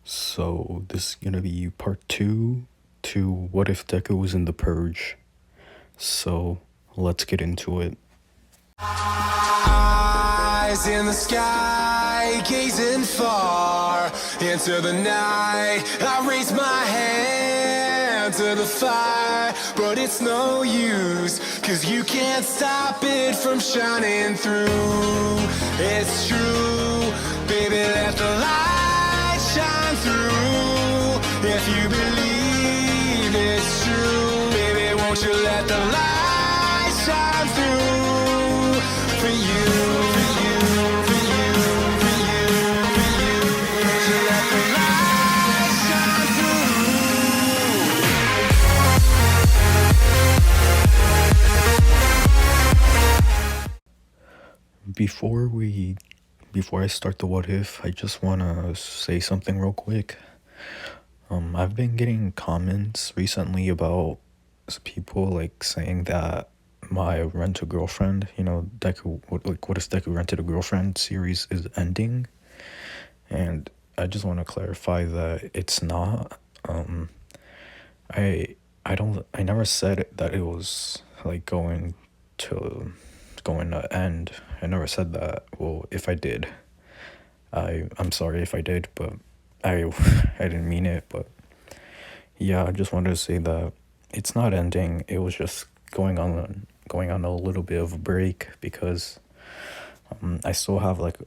So this is gonna be part two to what if Deku was in the Purge. So let's get into it. Eyes in the sky, gazing far into the night. I raise my hand to the fire, but it's no use, 'cause you can't stop it from shining through. It's true, baby, let the light shine through. If you believe it's true, baby, won't you let the light shine through for you, for you, for you, for you, for you. Won't you let the light shine Before I start the what if, I just wanna say something real quick. I've been getting comments recently about people like saying that my Rent a Girlfriend, Deku, what is Deku Rented a Girlfriend series is ending, and I just want to clarify that it's not. I I never said that it was like going to end. I never said that. Well, if I did, I'm sorry if I did, but I I didn't mean it. But yeah, I just wanted to say that it's not ending. It was just going on a little bit of a break because I still have like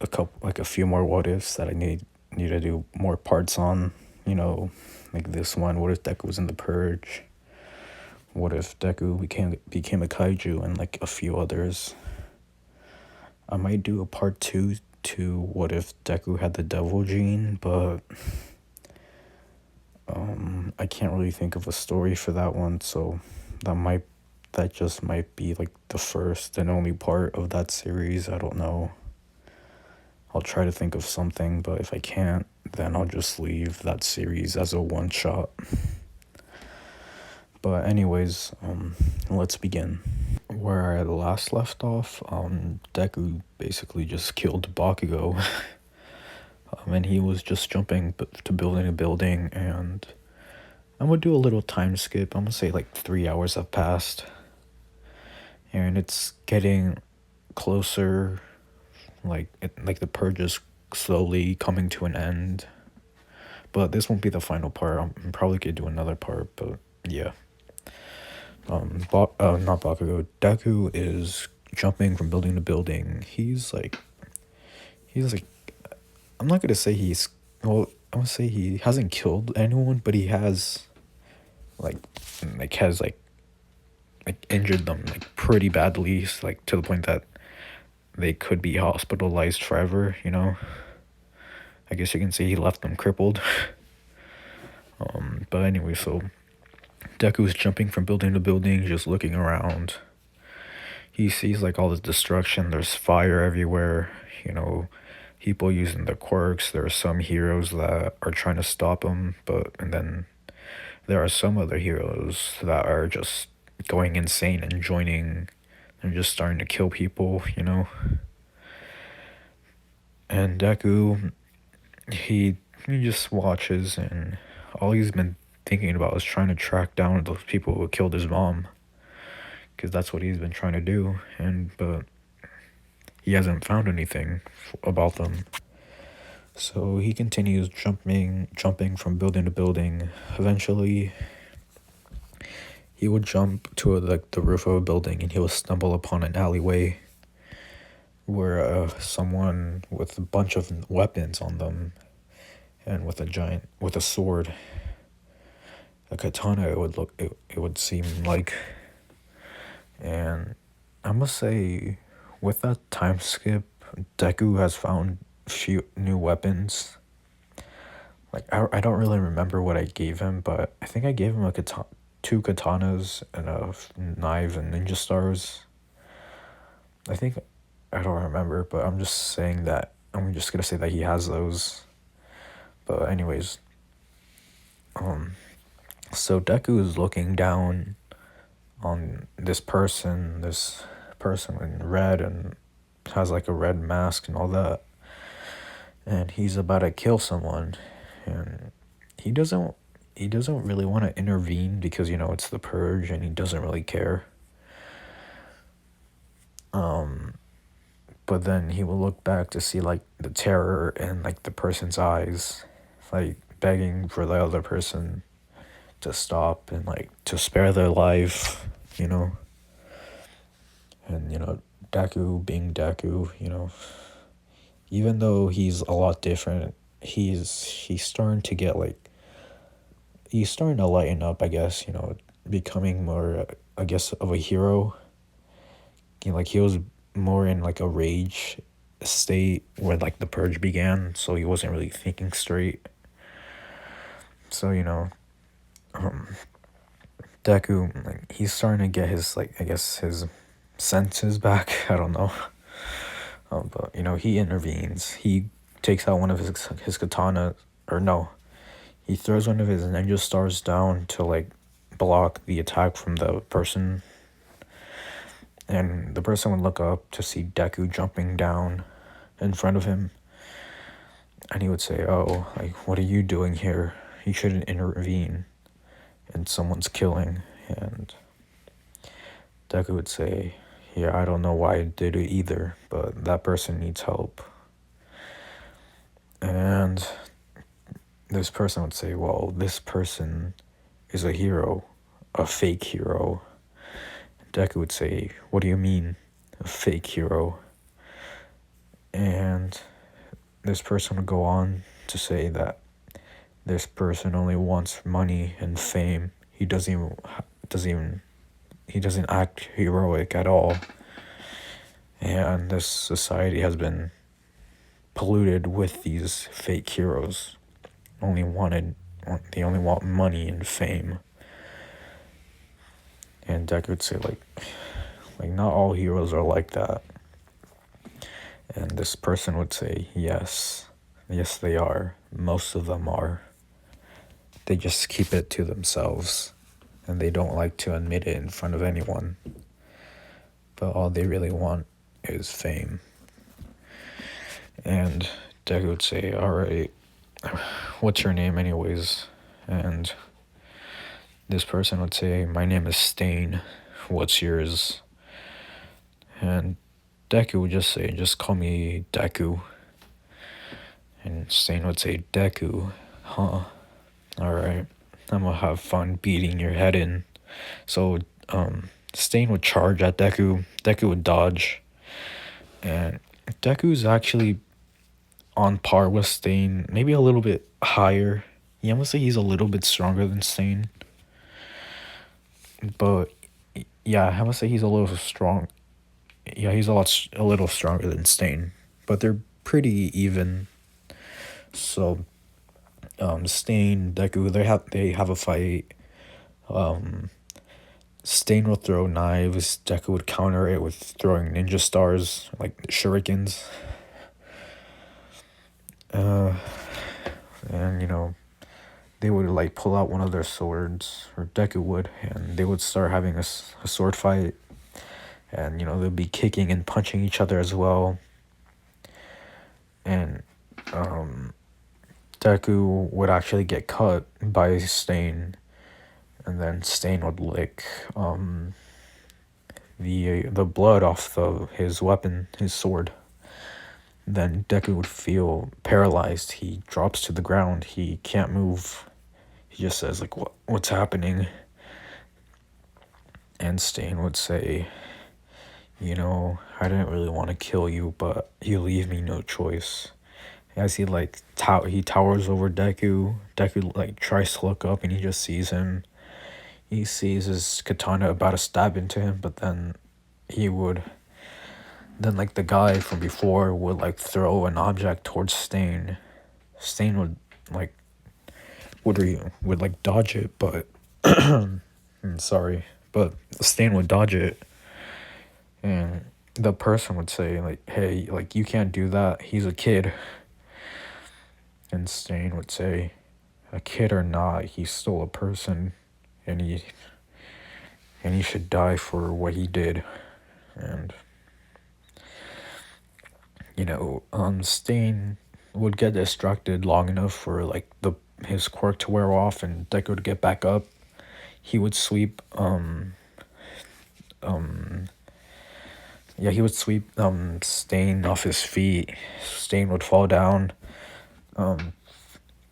a few more what ifs that I need to do more parts on. Like this one. What if Deku was in the Purge? What if Deku became a kaiju, and like a few others. I might do a part two to what if Deku had the devil gene, but I can't really think of a story for that one, so that just might be like the first and only part of that series. I don't know. I'll try to think of something, but if I can't, then I'll just leave that series as a one shot. But anyways, let's begin. Where I last left off, Deku basically just killed Bakugo. And he was just jumping to building a building, and I'm gonna do a little time skip. I'm gonna say like 3 hours have passed, and it's getting closer, like the purge is slowly coming to an end. But this won't be the final part. I'm probably gonna do another part, but yeah. Not Bakugo. Deku is jumping from building to building. He's like, I'm not gonna say I'm gonna say he hasn't killed anyone, but he has, like injured them like pretty badly, like to the point that they could be hospitalized forever. I guess you can say he left them crippled. But anyway, so Deku's jumping from building to building, just looking around. He sees like all this destruction. There's fire everywhere. People using the quirks. There are some heroes that are trying to stop him, and then there are some other heroes that are just going insane and joining and just starting to kill people. And Deku, he just watches, and all he's been thinking about is trying to track down those people who killed his mom, because that's what he's been trying to do, but he hasn't found anything about them. So he continues jumping from building to building. Eventually, he would jump to the roof of a building, and he will stumble upon an alleyway where someone with a bunch of weapons on them, and with a sword, a katana, it would seem like. And I must say, with that time skip, Deku has found few new weapons. Like I don't really remember what I gave him, but I think I gave him two katanas and a knife and ninja stars. I don't remember, but I'm just saying that. I'm just gonna say that he has those. But anyways, so Deku is looking down on this person in red, and has like a red mask and all that, and he's about to kill someone, and he doesn't he doesn't really want to intervene because it's the purge and he doesn't really care. But then he will look back to see like the terror in like the person's eyes, like begging for the other person to stop and like to spare their life, you know. And Deku being Deku, even though he's a lot different, he's starting to get like he's starting to lighten up, I guess, becoming more I guess of a hero. Like he was more in like a rage state where like the purge began, so he wasn't really thinking straight. So Deku, like he's starting to get his like I guess his senses back. I don't know. But he intervenes. He takes out one of his katana, or no, he throws one of his ninja stars down to like block the attack from the person. And the person would look up to see Deku jumping down in front of him. And he would say, "Oh, like what are you doing here? You shouldn't intervene in someone's killing." And Deku would say, "Yeah, I don't know why I did it either, but that person needs help." And this person would say, "Well, this person is a hero, a fake hero." Deku would say, "What do you mean, a fake hero?" And this person would go on to say that this person only wants money and fame. He doesn't act heroic at all. And this society has been polluted with these fake heroes. They only want money and fame. And Deku would say like not all heroes are like that. And this person would say, yes they are. Most of them are. They just keep it to themselves, and they don't like to admit it in front of anyone. But all they really want is fame. And Deku would say, "Alright, what's your name anyways?" And this person would say, "My name is Stain. What's yours?" And Deku would just say, "Just call me Deku." And Stain would say, "Deku, huh? Alright, I'm gonna have fun beating your head in." So, Stain would charge at Deku. Deku would dodge. And Deku's actually on par with Stain, maybe a little bit higher. Yeah, I'm gonna say he's a little bit stronger than Stain. But, yeah, I'm gonna say he's a little strong. Yeah, he's a little stronger than Stain. But they're pretty even. So, Stain, Deku, they have a fight. Stain would throw knives. Deku would counter it with throwing ninja stars, like shurikens. And they would like pull out one of their swords, or Deku would, and they would start having a sword fight. And they'd be kicking and punching each other as well. And Deku would actually get cut by Stain, and then Stain would lick the blood off his weapon, his sword. Then Deku would feel paralyzed. He drops to the ground. He can't move. He just says like, "What's happening?" And Stain would say, "I didn't really want to kill you, but you leave me no choice." As he like he towers over Deku. Deku like tries to look up and he just sees him. He sees his katana about to stab into him, but then like the guy from before would like throw an object towards Stain. Stain would like would like dodge it, but I'm sorry, but Stain would dodge it, and the person would say like, "Hey, like you can't do that. He's a kid." And Stain would say, "A kid or not, he's still a person, and he should die for what he did." And Stain would get distracted long enough for like the his quirk to wear off and Deku to get back up, he would sweep um yeah, he would sweep Stain off his feet. Stain would fall down. Um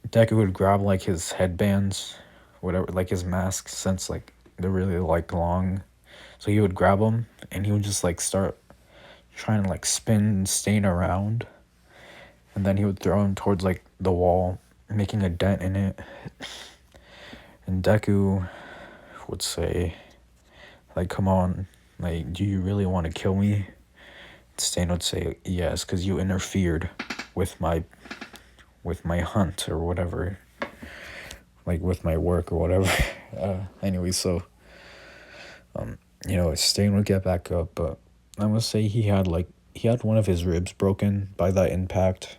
Deku would grab like his headbands, whatever, like his masks, since like they're really like long. So he would grab them and he would just like start trying to like spin Stain around, and then he would throw him towards like the wall, making a dent in it. And Deku would say, like, come on, like, do you really want to kill me? Stain would say, yes, because you interfered with my hunt or whatever, like with my work or whatever. Anyway, so Stain would get back up, but I must say he had one of his ribs broken by that impact.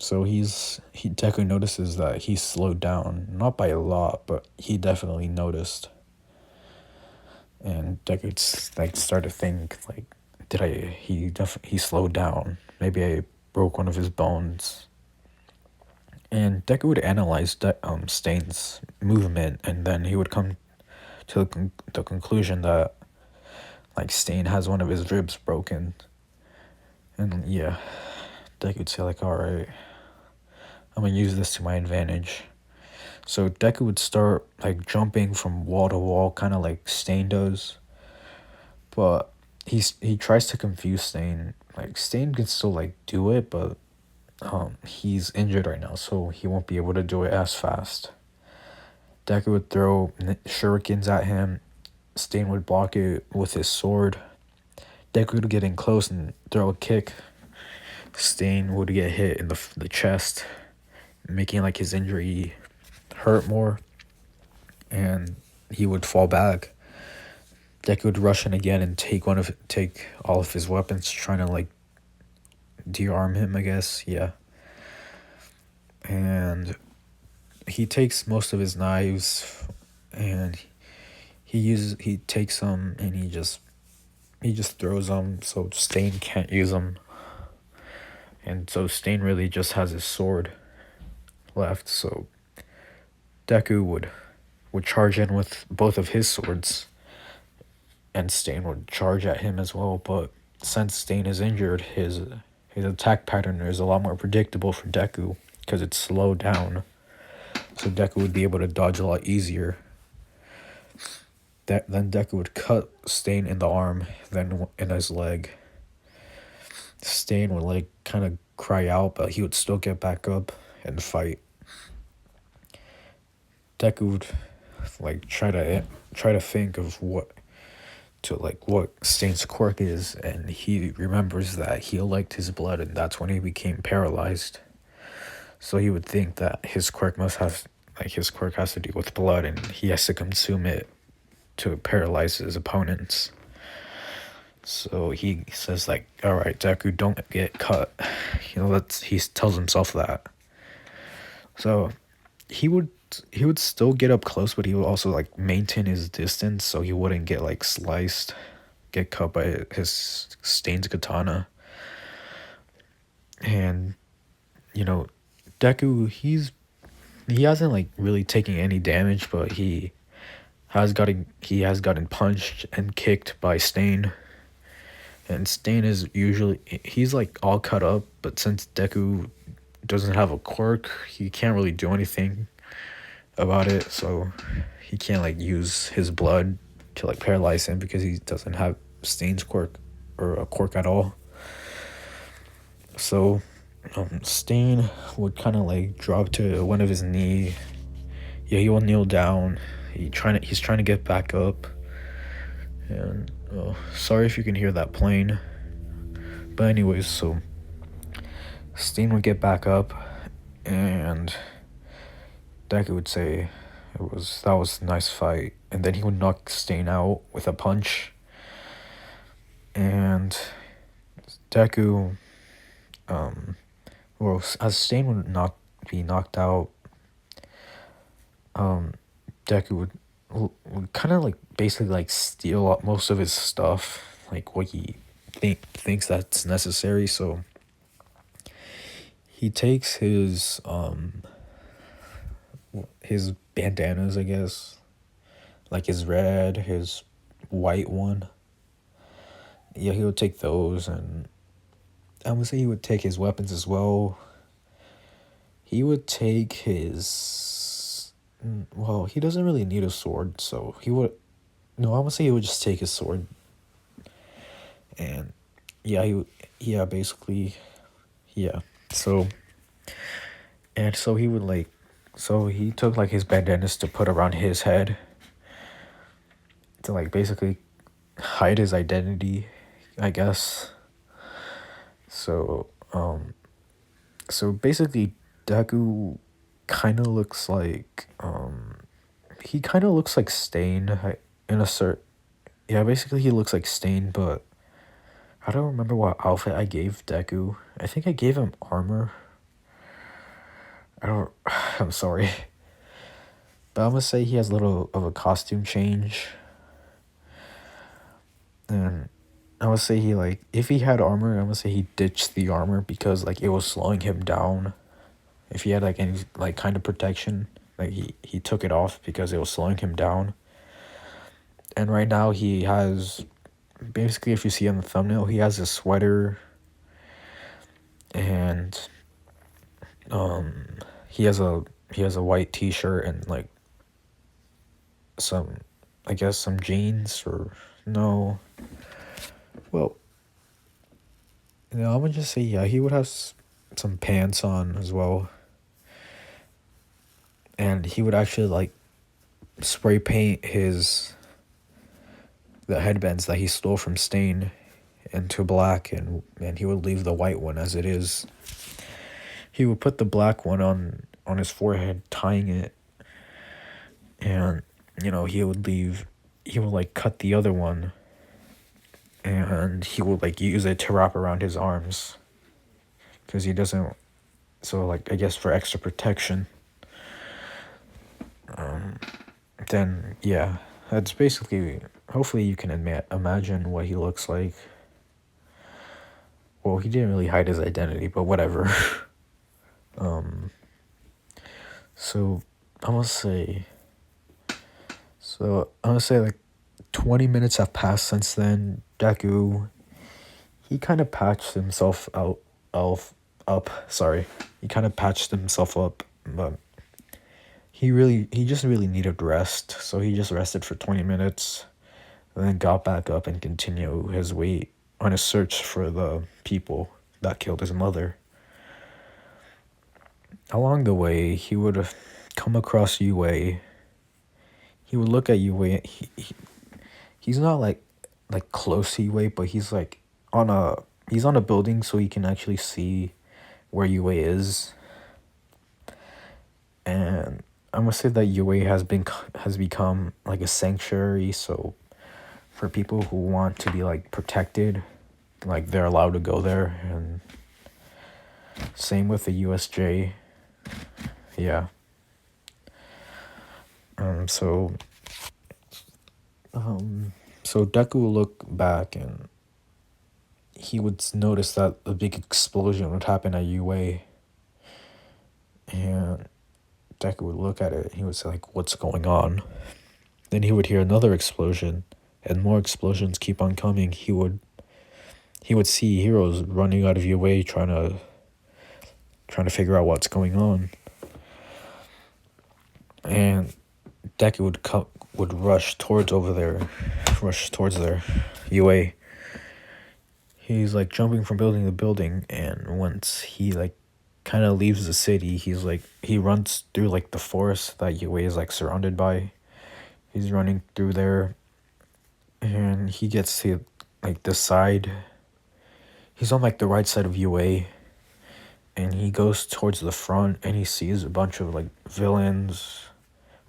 So Deku notices that he slowed down, not by a lot, but he definitely noticed. And Deku like started to think like, he slowed down. Maybe I broke one of his bones. And Deku would analyze Stain's movement, and then he would come to the conclusion that like Stain has one of his ribs broken. And yeah, Deku would say like, all right, I'm gonna use this to my advantage. So Deku would start like jumping from wall to wall, kind of like Stain does. But he tries to confuse Stain. Like Stain can still like do it, but he's injured right now, so he won't be able to do it as fast. Deku would throw shurikens at him. Stain would block it with his sword. Deku would get in close and throw a kick. Stain would get hit in the chest, making like his injury hurt more, and he would fall back. Deku would rush in again and take all of his weapons, trying to like de-arm him, I guess. Yeah. And he takes most of his knives, and he takes them and he just throws them so Stain can't use them. And so Stain really just has his sword left. So Deku would charge in with both of his swords, and Stain would charge at him as well. But since Stain is injured, his attack pattern is a lot more predictable for Deku because it's slowed down. So Deku would be able to dodge a lot easier. Then Deku would cut Stain in the arm, then in his leg. Stain would like kind of cry out, but he would still get back up and fight. Deku would like try to think of what Stain's quirk is, and he remembers that he liked his blood, and that's when he became paralyzed. So he would think that his quirk has to do with blood, and he has to consume it to paralyze his opponents. So he says like, all right, Deku, don't get cut. He tells himself that. So he would still get up close, but he would also like maintain his distance so he wouldn't get like get cut by his Stain's katana. And Deku, he hasn't like really taken any damage, but he has gotten punched and kicked by Stain. And Stain he's like all cut up, but since Deku doesn't have a quirk, he can't really do anything about it, so he can't like use his blood to like paralyze him because he doesn't have Stain's quirk or a quirk at all. So Stain would kind of like drop to one of his knee. Yeah, he will kneel down. He's trying to get back up. And sorry if you can hear that plane. But anyways, so Stain would get back up, and Deku would say that was a nice fight, and then he would knock Stain out with a punch. And Deku, as Stain would be knocked out, Deku would kind of like basically like steal up most of his stuff, like what he thinks that's necessary. So he takes his bandanas, I guess, like his red, his white one. Yeah, he would take those, and I would say he would take his weapons as well. He would take his. Well, he doesn't really need a sword, so he would. No, I would say he would just take his sword. And yeah, yeah, basically, yeah. So, and so he would like. So he took like his bandanas to put around his head to like basically hide his identity, I guess. So, so basically, Deku kind of looks like he kind of looks like Stain in a cert. Yeah, basically he looks like Stain, but I don't remember what outfit I gave Deku. I think I gave him armor. I don't. I'm sorry, but I'm gonna say he has a little of a costume change. And I would say he like if he had armor, I would say he ditched the armor because like it was slowing him down. If he had like any like kind of protection, like he took it off because it was slowing him down. And right now he has basically, if you see on the thumbnail, he has a sweater and he has a white t-shirt and like some, I guess, some jeans, or no, well, you know, I'm gonna just say yeah, he would have some pants on as well. And he would actually like spray paint the headbands that he stole from Stain into black, and he would leave the white one as it is. He would put the black one on his forehead, tying it, and you know, he would like cut the other one, and he would like use it to wrap around his arms because he doesn't, so like I guess for extra protection. Then yeah, that's basically, hopefully you can imagine what he looks like. Well, he didn't really hide his identity, but whatever. So I'm gonna say like 20 minutes have passed since then. Deku, he kind of patched himself up. Sorry, he kind of patched himself up, but he just really needed rest. So he just rested for 20 minutes, and then got back up and continued his way on his search for the people that killed his mother. Along the way, he would have come across Yue. He would look at Yue. He's not like close to Yue, but he's like on a building, so he can actually see where Yue is. And I'm gonna say that Yue has become like a sanctuary, so for people who want to be like protected, like they're allowed to go there. And same with the USJ. Yeah. So Deku will look back and he would notice that a big explosion would happen at UA. And Deku would look at it and he would say like, what's going on? Then he would hear another explosion, and more explosions keep on coming. He would see heroes running out of UA trying to figure out what's going on. And Deku would rush towards there, UA. He's like jumping from building to building, and once he like kind of leaves the city, he runs through like the forest that UA is like surrounded by. He's running through there, and he gets to like the side. He's on like the right side of UA, and he goes towards the front, and he sees a bunch of like villains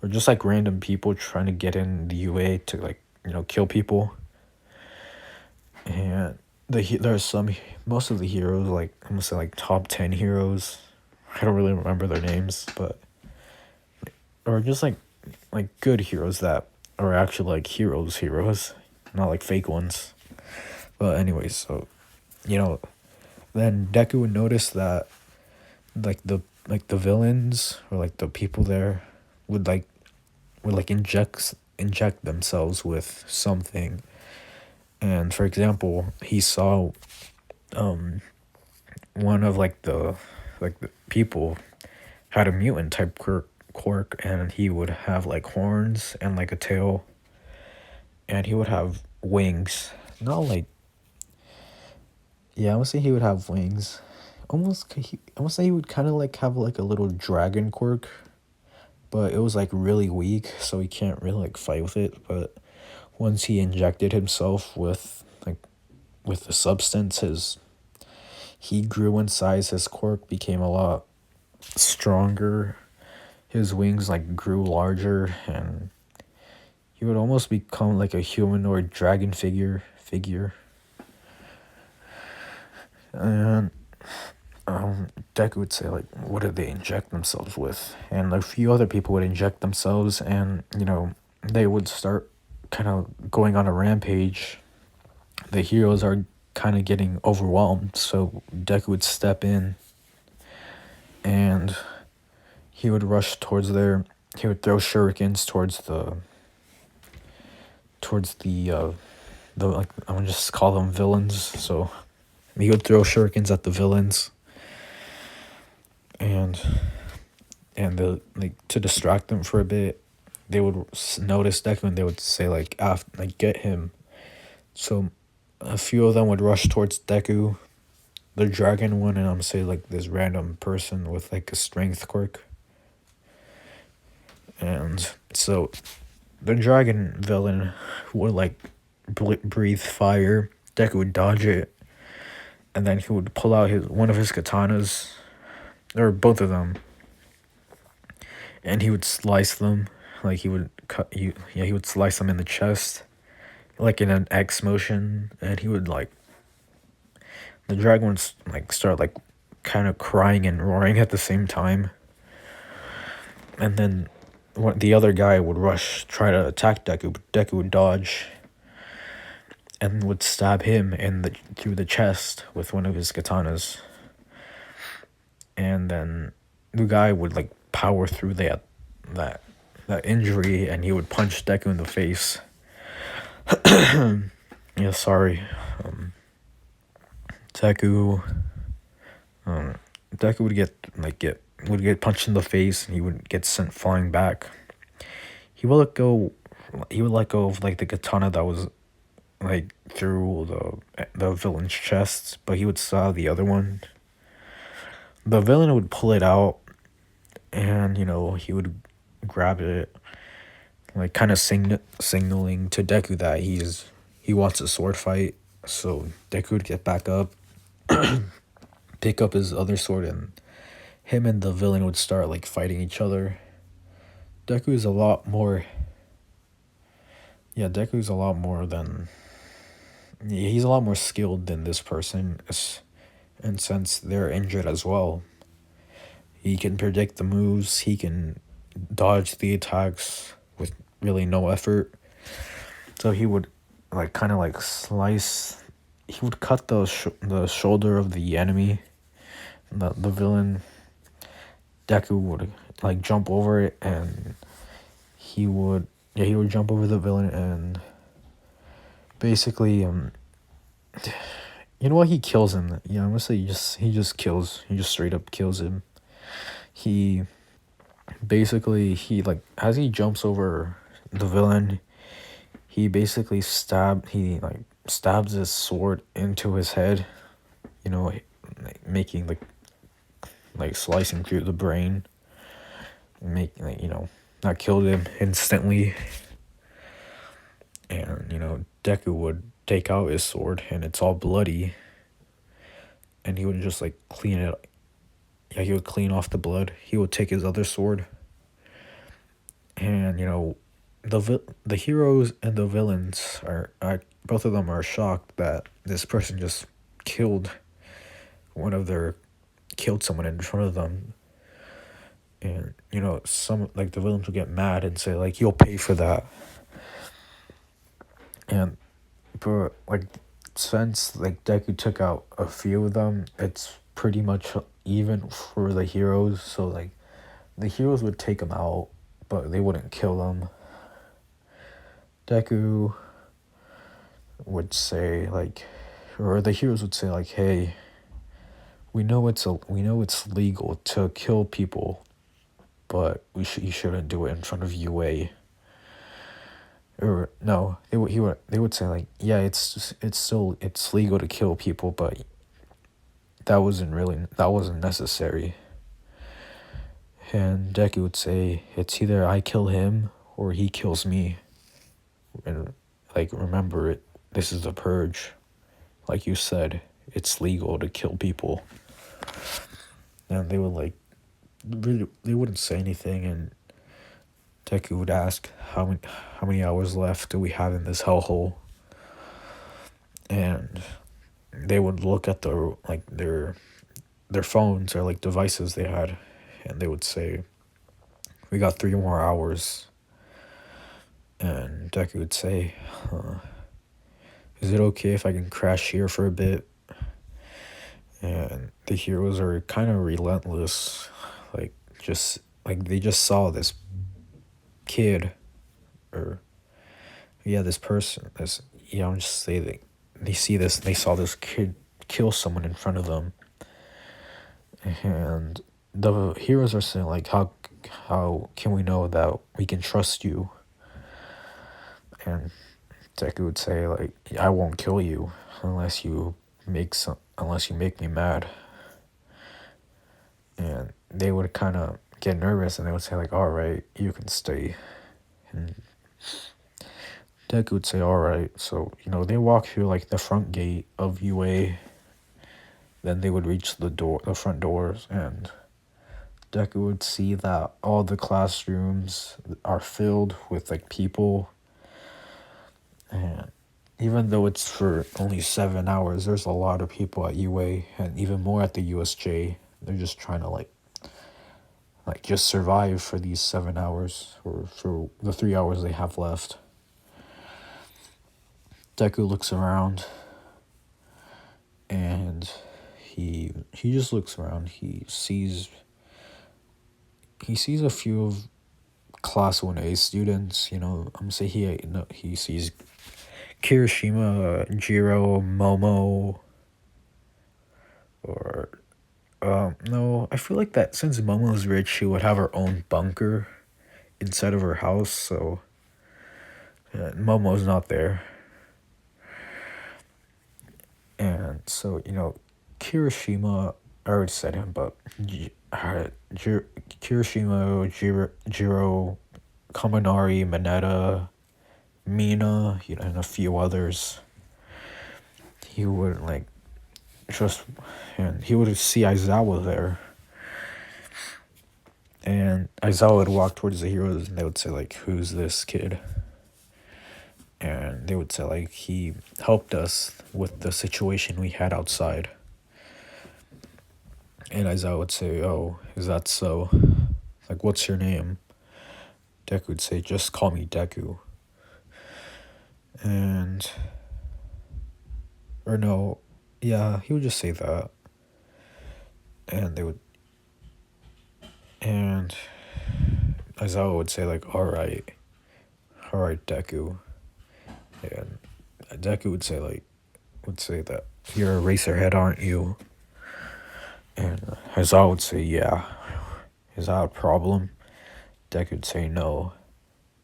or just like random people trying to get in the UA to like, you know, kill people. And there's most of the heroes, like I'm gonna say like top 10 heroes, I don't really remember their names, but or just like good heroes that are actually like heroes, not like fake ones. But anyways, so you know, then Deku would notice that the villains or like the people there would like inject themselves with something. And for example, he saw one of the people had a mutant type quirk, and he would have like horns and like a tail, and he would have wings. Not like, yeah, I would say he would have wings. I would say he would kind of like have like a little dragon quirk, but it was like really weak, so he can't really like fight with it. But once he injected himself with the substance, he grew in size. His quirk became a lot stronger. His wings like grew larger, and he would almost become like a humanoid dragon figure. And Deku would say like, what did they inject themselves with? And a few other people would inject themselves, and they would start kind of going on a rampage. The heroes are kind of getting overwhelmed, so Deku would step in, and he would rush towards there. He would throw shurikens towards the like, I'm gonna just call them villains. So he would throw shurikens at the villains, and the like, to distract them for a bit, they would notice Deku, and they would say like, get him. So a few of them would rush towards Deku, the dragon one, and I'm say like this random person with like a strength quirk. And so the dragon villain would like breathe fire. Deku would dodge it, and then he would pull out one of his katanas, or both of them, and he would slice them. Like he would he would slice them in the chest, like in an X motion, and he would like, the dragon would like start like kind of crying and roaring at the same time. And then the other guy would try to attack Deku, but Deku would dodge and would stab him through the chest with one of his katanas. And then the guy would like power through that injury, and he would punch Deku in the face. Yeah, sorry. Deku would get punched in the face, and he would get sent flying back. He would let go of like the katana that was like through the villain's chest, but he would saw the other one. The villain would pull it out, and he would grab it, like kind of signaling to Deku that he wants a sword fight. So Deku would get back up, pick up his other sword, and him and the villain would start like fighting each other. Deku's a lot more he's a lot more skilled than this person, and since they're injured as well, he can predict the moves, he can dodge the attacks with really no effort. So he would like kind of like he would cut the shoulder of the enemy, the villain. Deku would like jump over it, and he would jump over the villain, and basically you know what, he kills him. Yeah, I'm gonna say he just straight up kills him. He basically, as he jumps over the villain, he basically stabs his sword into his head, making like slicing through the brain, that killed him instantly. And Deku would take out his sword, and it's all bloody, and he would just like clean it. Yeah, he would clean off the blood. He would take his other sword, and the heroes and the villains are both of them are shocked that this person just killed someone in front of them. And some like the villains will get mad and say like, you'll pay for that. But like, since like Deku took out a few of them, it's pretty much even for the heroes. So like the heroes would take him out, but they wouldn't kill him. Deku would say like, or the heroes would say like, hey, we know it's legal to kill people, but you shouldn't do it in front of UA. Or no, they would say like, yeah, it's legal to kill people, but that wasn't necessary. And Deku would say, it's either I kill him or he kills me. And like, remember it, this is the Purge. Like you said, it's legal to kill people. And they would like, really, they wouldn't say anything, and Deku would ask, how many hours left do we have in this hellhole? And they would look at their phones or like devices they had, and they would say, we got 3 more hours. And Deku would say, is it okay if I can crash here for a bit? And the heroes are kind of relentless, like they just saw this kid, or this person, I'm just saying that they saw this kid kill someone in front of them, and the heroes are saying like, how can we know that we can trust you? And Deku would say like, I won't kill you unless you make me mad. And they would kind of get nervous, and they would say like, all right, you can stay. And Deku would say, all right. So they walk through like the front gate of UA. Then they would reach the front doors, and Deku would see that all the classrooms are filled with like people. And even though it's for only 7 hours, there's a lot of people at UA, and even more at the USJ. They're just trying to like just survive for these 7 hours, or for the 3 hours they have left. Deku looks around, and he just looks around. He sees a few of Class 1A students. I'm gonna say he sees Kirishima, Jiro, Momo, or no, I feel like that since Momo's rich, she would have her own bunker inside of her house, so Momo's not there. And so, Kirishima, I already said him, but Kirishima, Jiro, Kaminari, Mineta, Mina, and a few others. He would and he would see Aizawa there. And Aizawa would walk towards the heroes, and they would say like, who's this kid? And they would say like, he helped us with the situation we had outside. And Aizawa would say, oh, is that so? Like, what's your name? Deku would say, just call me Deku. He would just say that. And Aizawa would say like, all right, Deku. And Deku would say that, you're a racerhead, aren't you? And Aizawa would say, yeah. Is that a problem? Deku would say, no.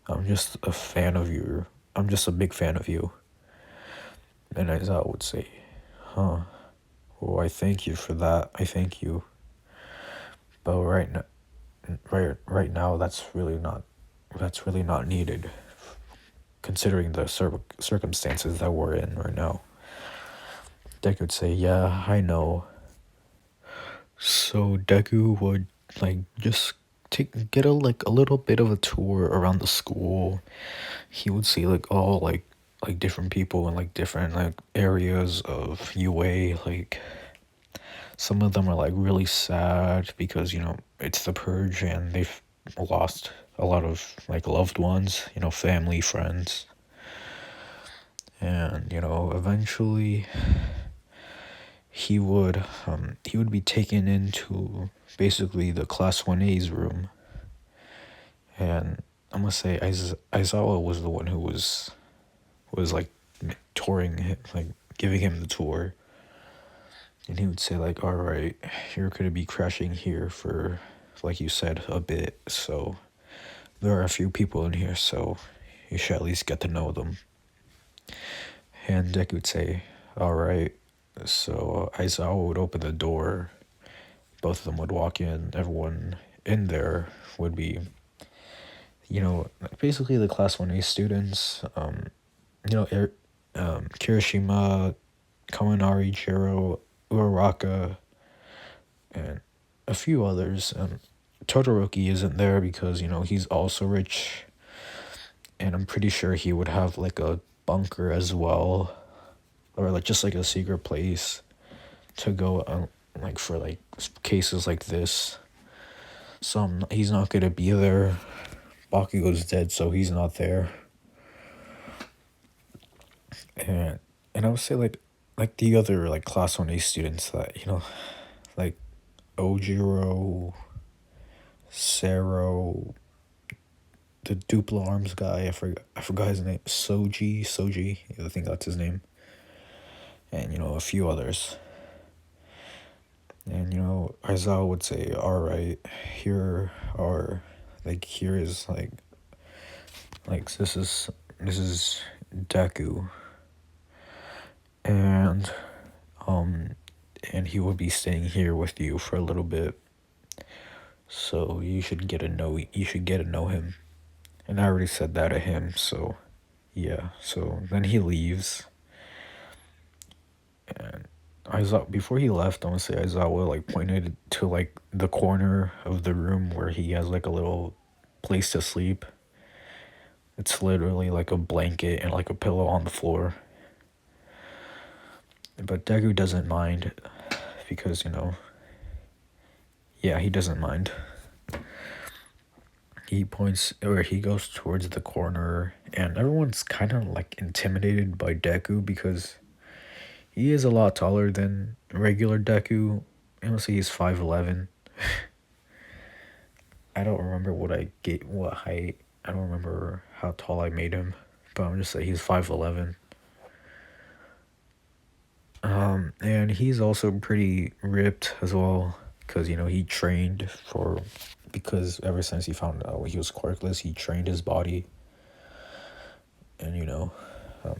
I'm just a fan of you. I'm just a big fan of you. And Aizawa would say, huh. Well, I thank you for that. I thank you. But right now, that's really not needed, considering the circumstances that we're in right now. Deku would say, yeah, I know. So Deku would just get a little bit of a tour around the school. He would see all different people in different areas of UA. Some of them are really sad because it's the Purge and they've lost a lot of loved ones, family, friends. And eventually he would be taken into basically the class 1A's room, and I'm gonna say Aizawa was the one who was like touring him, like giving him the tour, and he would say like, all right, you're gonna be crashing here for, like you said, a bit, so there are a few people in here, so you should at least get to know them. And Deku would say, all right. So Aizawa would open the door. Both of them would walk in. Everyone in there would be, basically the class 1A students. Kirishima, Kaminari, Jiro, Uraraka, and a few others. Todoroki isn't there because, he's also rich. And I'm pretty sure he would have like a bunker as well, or like just like a secret place to go like for like cases like this. So he's not gonna be there. Bakugo's dead, so he's not there. And I would say like the other like class 1A students that like Ojiro, Sero, the Duplo Arms guy. I forgot his name. Soji. I think that's his name. And a few others. And Aizawa would say, all right, here are here is this is Deku, and he would be staying here with you for a little bit, so you should get to know him. And I already said that to him, so yeah. So then he leaves, and before he left, I want to say Aizawa like pointed to like the corner of the room where he has like a little place to sleep. It's literally like a blanket and like a pillow on the floor. But Deku doesn't mind because, he doesn't mind. He goes towards the corner, and everyone's kind of like intimidated by Deku because he is a lot taller than regular Deku. I want to say he's 5'11". I don't remember what height. I don't remember how tall I made him, but I'm just saying he's 5'11". And he's also pretty ripped as well, because he trained because ever since he found out he was quirkless, he trained his body. And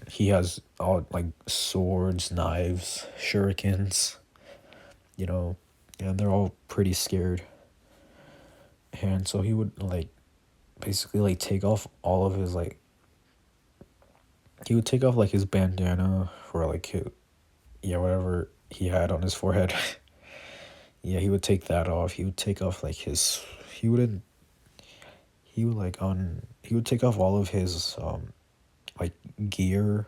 he has all like swords, knives, shurikens, and they're all pretty scared. And so he would like basically like take off all of his like he would take off like his bandana or like whatever he had on his forehead. Yeah, he would take that off. He would take off like he would take off all of his like gear,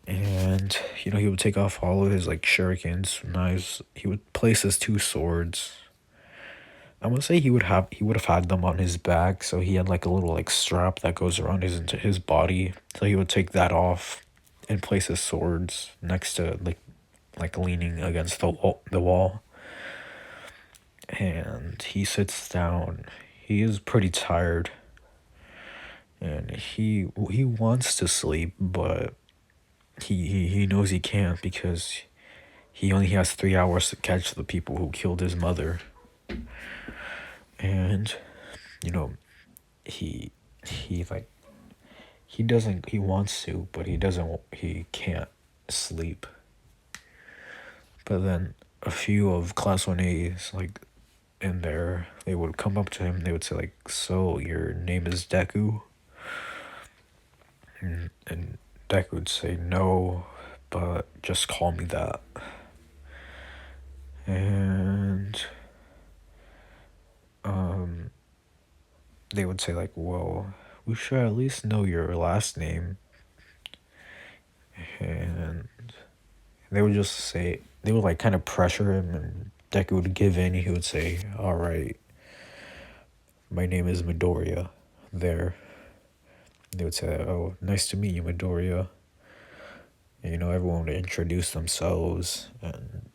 and he would take off all of his like shurikens, knives. He would place his 2 swords. I'm gonna say he would have had them on his back, so he had like a little like strap that goes around his body. So he would take that off and place his swords next to like leaning against the wall. And he sits down. He is pretty tired, and he wants to sleep, but he knows he can't because he only has 3 hours to catch the people who killed his mother. And he wants to, but he can't sleep. But then a few of class 1A's like in there, they would come up to him, they would say like, so your name is Deku? And Deku would say, no, but just call me that. And they would say like, well, we should at least know your last name. And they would like kind of pressure him, and Deku would give in. He would say, all right, my name is Midoriya. There. They would say, oh, nice to meet you, Midoriya. Everyone would introduce themselves, and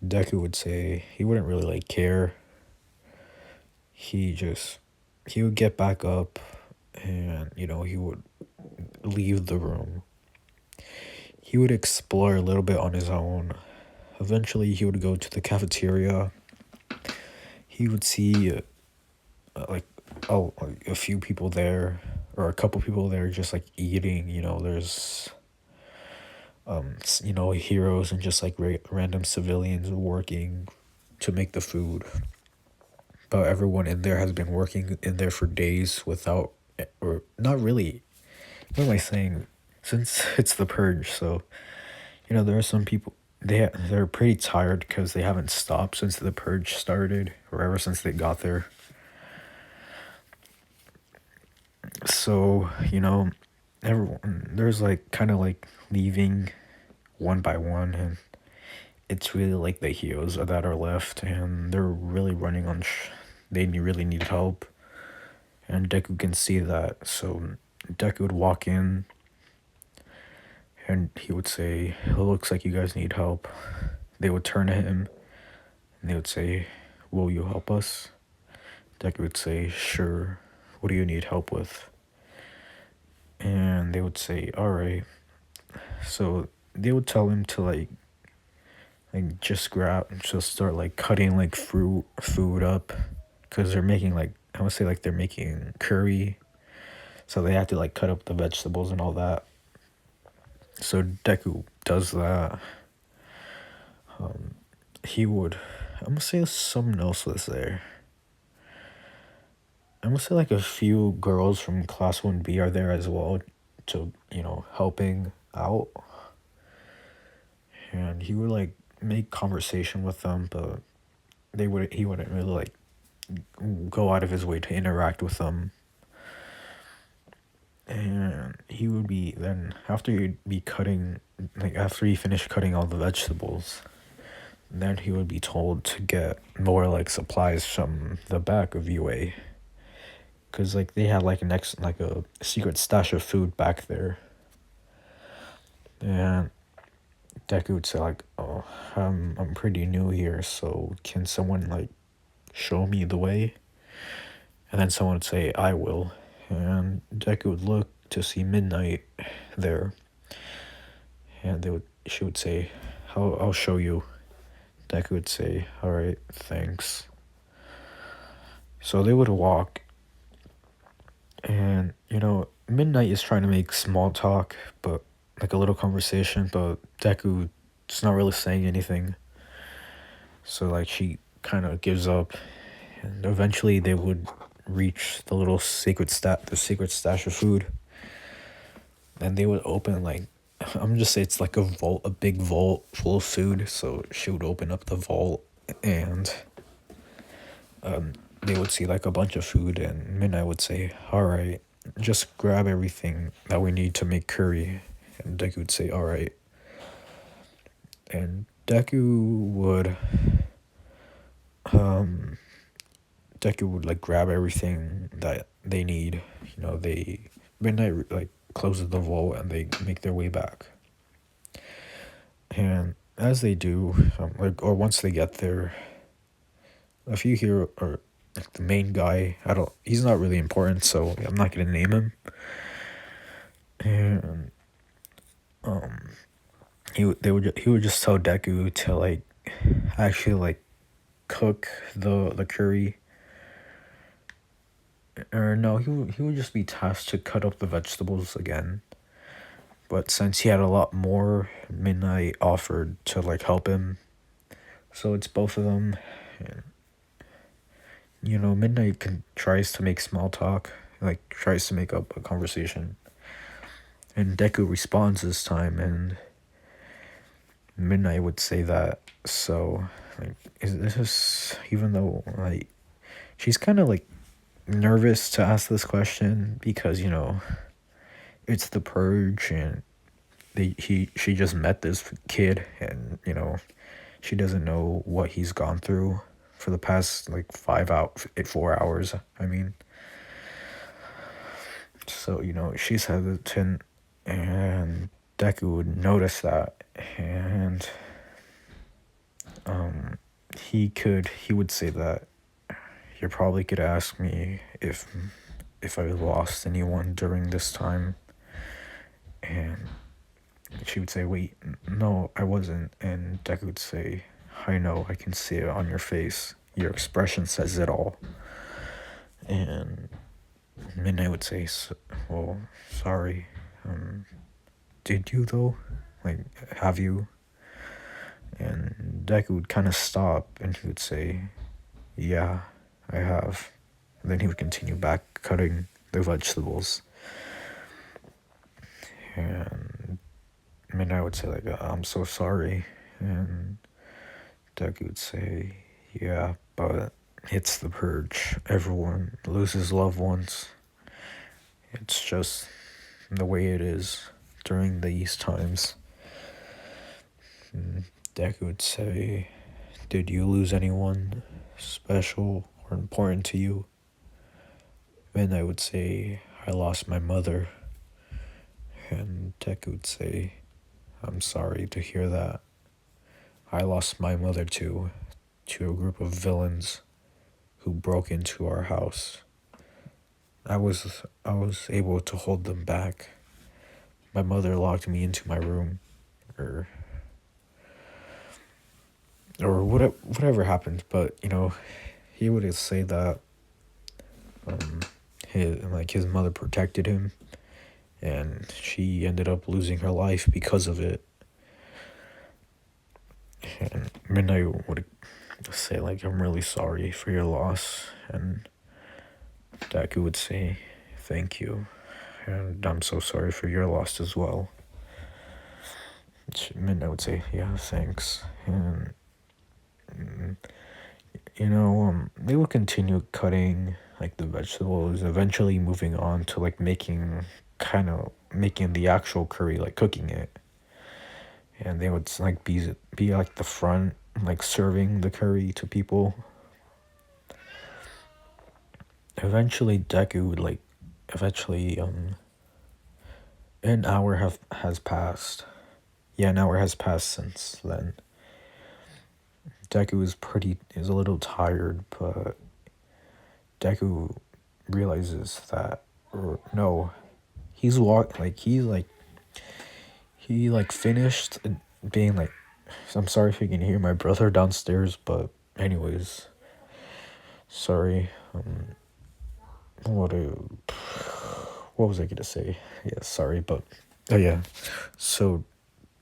Deku would say he wouldn't really like care. He just he would get back up, and he would leave the room. He would explore a little bit on his own. Eventually, he would go to the cafeteria. He would see like like a few people there, or a couple people there, just like eating. There's heroes and just like random civilians working to make the food. But everyone in there has been working in there for days without, or not really. What am I saying? Since it's the purge, so there are some people they're pretty tired because they haven't stopped since the purge started, or ever since they got there. So everyone there's like kind of like leaving one by one, and it's really like the heroes that are left, and they're really running on. They really need help, and Deku can see that. So Deku would walk in, and he would say, "It looks like you guys need help." They would turn to him, and they would say, "Will you help us?" Deku would say, "Sure. What do you need help with?" And they would say, "All right." So they would tell him to just start like cutting like food up, because they're making like, I would say like they're making curry, so they have to like cut up the vegetables and all that. So Deku does that. He would, I'm gonna say someone else was there. I'm gonna say like a few girls from class 1B are there as well, to helping out. And he would like make conversation with them, but he wouldn't really like go out of his way to interact with them. And he would be then, after he'd be cutting, like after he finished cutting all the vegetables, then he would be told to get more like supplies from the back of UA, because like they had like a secret stash of food back there. And Deku would say like, "Oh, I'm pretty new here, so can someone like show me the way?" And then someone would say, "I will." And Deku would look to see Midnight there, and she would say, I'll show you." Deku would say, "All right, thanks." So they would walk, and Midnight is trying to make small talk, but like a little conversation, but Deku's not really saying anything. So like she kind of gives up, and eventually they would reach the secret stash of food. And they would open like, I'm just say it's like a big vault full of food. So she would open up the vault, and they would see like a bunch of food, and Midnight would say, "All right, just grab everything that we need to make curry." And Deku would say, "All right." And Deku would like grab everything that they need. Midnight like closes the vault, and they make their way back. And as they do, or once they get there, a few here are like the main guy. He's not really important, so I'm not gonna name him. And he would just tell Deku to like actually like cook the curry. Or no, he would just be tasked to cut up the vegetables again. But since he had a lot more, Midnight offered to like help him. So it's both of them. And, Midnight tries to make small talk, like tries to make up a conversation. And Deku responds this time, and Midnight would say that. So like, even though like she's kind of like nervous to ask this question, because it's the purge, and she just met this kid, and she doesn't know what he's gone through for the past like 4 hours, I mean. So she's hesitant, and Deku would notice that, and he would say that you probably could ask me if I lost anyone during this time, and she would say, "Wait, no, I wasn't," and Deku would say, "I know, I can see it on your face. Your expression says it all." And Midnight would say, "Well, sorry. Did you though? Like, have you?" And Deku would kind of stop, and he would say, "Yeah, I have." And then he would continue back cutting the vegetables. And Midnight would say, like, "I'm so sorry." And Deku would say, "Yeah, but it's the Purge. Everyone loses loved ones. It's just the way it is during these times." And Deku would say, "Did you lose anyone special or important to you?" Midnight would say, "I lost my mother." And Deku would say, "I'm sorry to hear that. I lost my mother too, to a group of villains who broke into our house. I was able to hold them back. My mother locked me into my room, or whatever happened, but he would say that his mother protected him, and she ended up losing her life because of it." And Midnight would say, like, "I'm really sorry for your loss," and Deku would say, "Thank you, and I'm so sorry for your loss as well." Midnight would say, "Yeah, thanks." And they would continue cutting like the vegetables, eventually moving on to like making the actual curry, like cooking it. And they would like be like the front, like serving the curry to people. Eventually Deku would like eventually an hour has passed. Yeah, an hour has passed since then. Deku is a little tired, but Deku realizes that, or no, he finished being like, "I'm sorry if you can hear my brother downstairs, but anyways, sorry." What what was I gonna say? Yeah, sorry, but oh yeah, so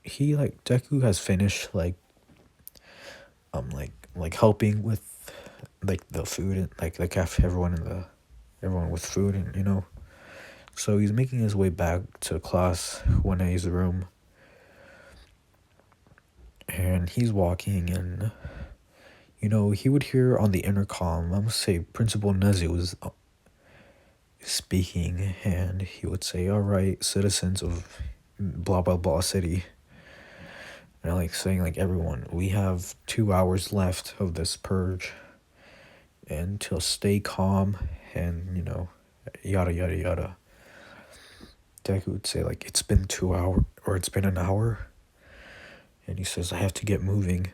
Deku has finished like helping with like the food and like the cafe, everyone with food, and so he's making his way back to class, one A's room, and he's walking, and he would hear on the intercom, I'm gonna say Principal Nezi was speaking, and he would say, "All right, citizens of blah blah blah city," and like saying, like, "Everyone, we have 2 hours left of this purge, and to stay calm, and yada yada yada." Deku would say, like, "It's been 2 hours, or it's been an hour," and he says, "I have to get moving."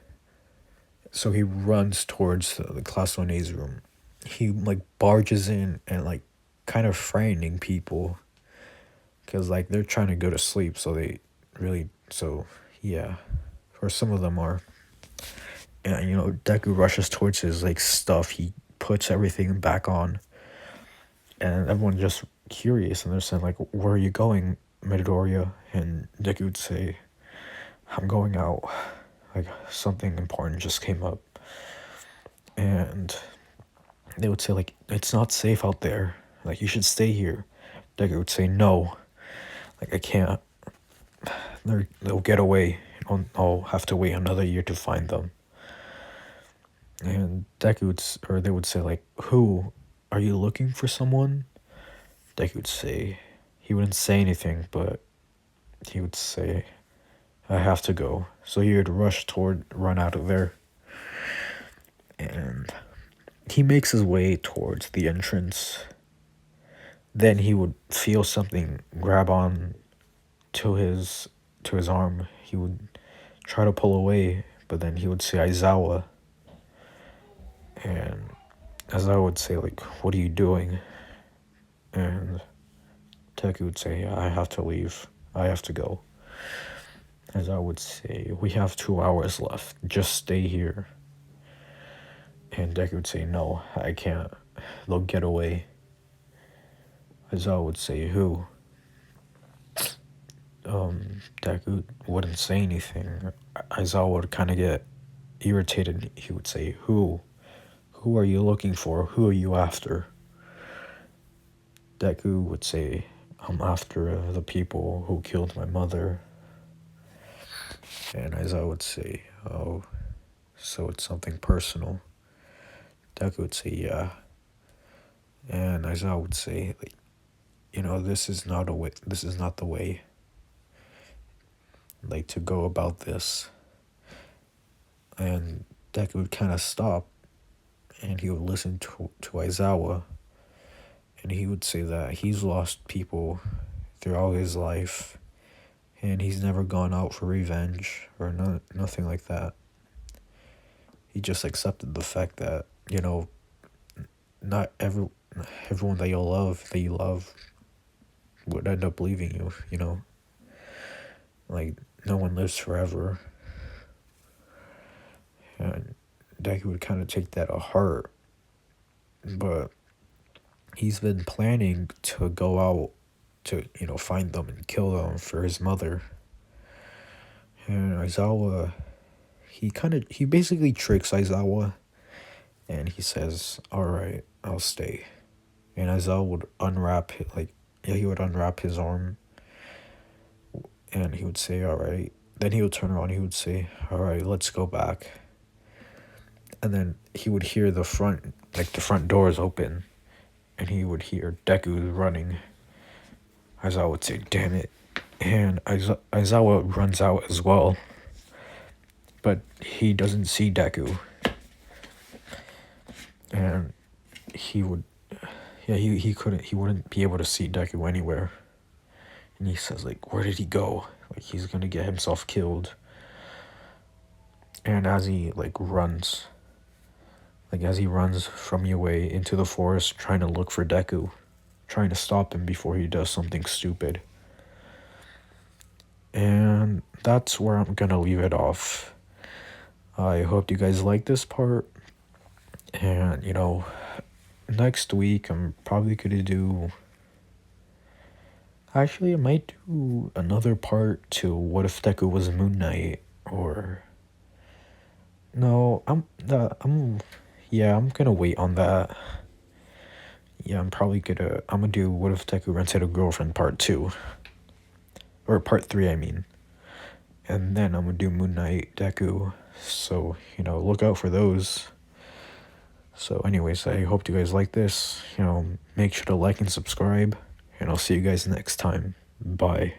So he runs towards the class 1A's room. He like barges in and like kind of frightening people, because like they're trying to go to sleep, so yeah, or some of them are. And Deku rushes towards his like stuff. He puts everything back on, and everyone just curious, and they're saying, like, "Where are you going, Midoriya?" And Deku would say, "I'm going out. Like, something important just came up." And they would say, like, "It's not safe out there. Like, you should stay here." Deku would say, "No. Like, I can't. They'll get away. I'll have to wait another year to find them." And they would say, like, "Who? Are you looking for someone?" Deku would say, he wouldn't say anything, but he would say, "I have to go." So he would run out of there. And he makes his way towards the entrance. Then he would feel something grab on to to his arm. He would try to pull away, but then he would say Aizawa, and Aizawa would say like, "What are you doing?" And Deku would say, "I have to leave. I have to go." Aizawa would say, "We have 2 hours left. Just stay here." And Deku would say, "No, I can't. They'll get away." Aizawa would say, "Who?" Deku wouldn't say anything. Aizawa would kind of get irritated. He would say, "Who? Who are you looking for? Who are you after?" Deku would say, "I'm after the people who killed my mother." And Aizawa would say, "Oh, so it's something personal." Deku would say, "Yeah." And Aizawa would say, like, this is not the way, like, to go about this. And Deku would kind of stop, and he would listen to Aizawa, and he would say that he's lost people throughout his life, and he's never gone out for revenge or nothing like that. He just accepted the fact that, not everyone that you love would end up leaving you. Like, no one lives forever. And Deku would kind of take that to heart. But he's been planning to go out to, find them and kill them for his mother. And Aizawa, he basically tricks Aizawa, and he says, "Alright, I'll stay." And Aizawa would he would unwrap his arm, and he would say, "Alright." Then he would turn around, he would say, "Alright, let's go back." And then he would hear the front doors open, and he would hear Deku running. Aizawa would say, "Damn it." And Aizawa runs out as well. But he doesn't see Deku. And he wouldn't be able to see Deku anywhere. And he says, like, where did he go? Like, he's gonna get himself killed. And as he runs from Yue into the forest, trying to look for Deku, trying to stop him before he does something stupid. And that's where I'm gonna leave it off. I hope you guys like this part. And, next week I'm probably gonna do... Actually, I might do another part to What If Deku Was Moon Knight, or... No, I'm gonna wait on that. Yeah, I'm gonna do What If Deku Rented a Girlfriend Part 2. Or Part 3, I mean. And then I'm gonna do Moon Knight Deku. So, look out for those. So anyways, I hope you guys like this. Make sure to like and subscribe. And I'll see you guys next time. Bye.